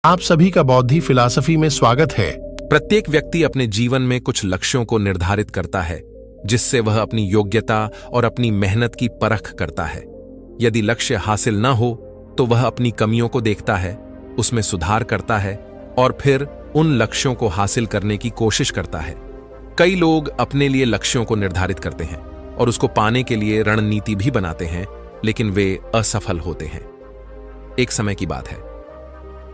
आप सभी का बौद्धि फिलॉसफी में स्वागत है। प्रत्येक व्यक्ति अपने जीवन में कुछ लक्ष्यों को निर्धारित करता है, जिससे वह अपनी योग्यता और अपनी मेहनत की परख करता है। यदि लक्ष्य हासिल न हो तो वह अपनी कमियों को देखता है, उसमें सुधार करता है और फिर उन लक्ष्यों को हासिल करने की कोशिश करता है। कई लोग अपने लिए लक्ष्यों को निर्धारित करते हैं और उसको पाने के लिए रणनीति भी बनाते हैं, लेकिन वे असफल होते हैं। एक समय की बात है,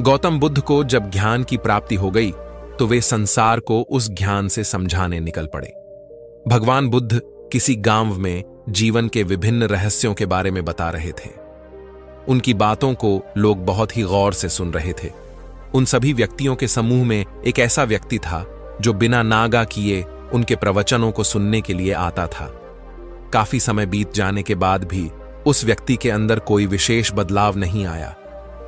गौतम बुद्ध को जब ज्ञान की प्राप्ति हो गई तो वे संसार को उस ज्ञान से समझाने निकल पड़े। भगवान बुद्ध किसी गांव में जीवन के विभिन्न रहस्यों के बारे में बता रहे थे। उनकी बातों को लोग बहुत ही गौर से सुन रहे थे। उन सभी व्यक्तियों के समूह में एक ऐसा व्यक्ति था जो बिना नागा किए उनके प्रवचनों को सुनने के लिए आता था। काफी समय बीत जाने के बाद भी उस व्यक्ति के अंदर कोई विशेष बदलाव नहीं आया।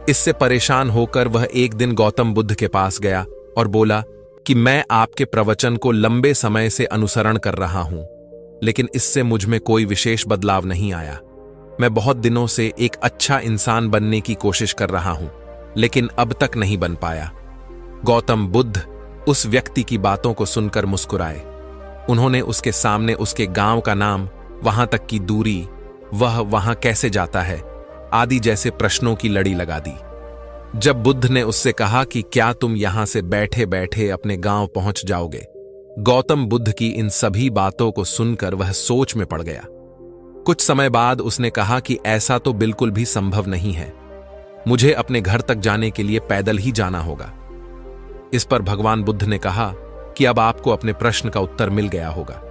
इससे परेशान होकर वह एक दिन गौतम बुद्ध के पास गया और बोला कि मैं आपके प्रवचन को लंबे समय से अनुसरण कर रहा हूं, लेकिन इससे मुझ में कोई विशेष बदलाव नहीं आया। मैं बहुत दिनों से एक अच्छा इंसान बनने की कोशिश कर रहा हूं, लेकिन अब तक नहीं बन पाया। गौतम बुद्ध उस व्यक्ति की बातों को सुनकर मुस्कुराए। उन्होंने उसके सामने उसके गांव का नाम, वहां तक की दूरी, वह वहां कैसे जाता है आदि जैसे प्रश्नों की लड़ी लगा दी। जब बुद्ध ने उससे कहा कि क्या तुम यहां से बैठे बैठे अपने गांव पहुंच जाओगे, गौतम बुद्ध की इन सभी बातों को सुनकर वह सोच में पड़ गया। कुछ समय बाद उसने कहा कि ऐसा तो बिल्कुल भी संभव नहीं है, मुझे अपने घर तक जाने के लिए पैदल ही जाना होगा। इस पर भगवान बुद्ध ने कहा कि अब आपको अपने प्रश्न का उत्तर मिल गया होगा।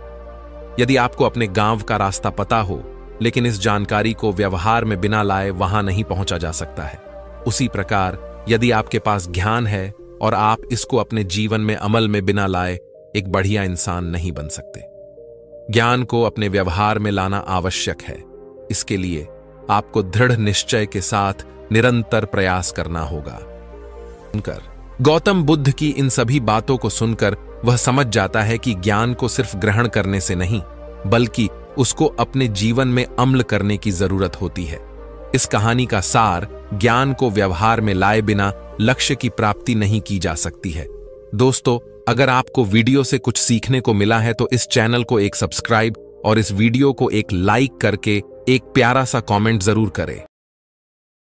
यदि आपको अपने गांव का रास्ता पता हो, लेकिन इस जानकारी को व्यवहार में बिना लाए वहां नहीं पहुंचा जा सकता है, उसी प्रकार यदि आपके पास ज्ञान है और आप इसको अपने जीवन में अमल में बिना लाए एक बढ़िया इंसान नहीं बन सकते। ज्ञान को अपने व्यवहार में लाना आवश्यक है। इसके लिए आपको दृढ़ निश्चय के साथ निरंतर प्रयास करना होगा। गौतम बुद्ध की इन सभी बातों को सुनकर वह समझ जाता है कि ज्ञान को सिर्फ ग्रहण करने से नहीं, बल्कि उसको अपने जीवन में अमल करने की जरूरत होती है। इस कहानी का सार, ज्ञान को व्यवहार में लाए बिना लक्ष्य की प्राप्ति नहीं की जा सकती है। दोस्तों, अगर आपको वीडियो से कुछ सीखने को मिला है तो इस चैनल को एक सब्सक्राइब और इस वीडियो को एक लाइक करके एक प्यारा सा कमेंट जरूर करें।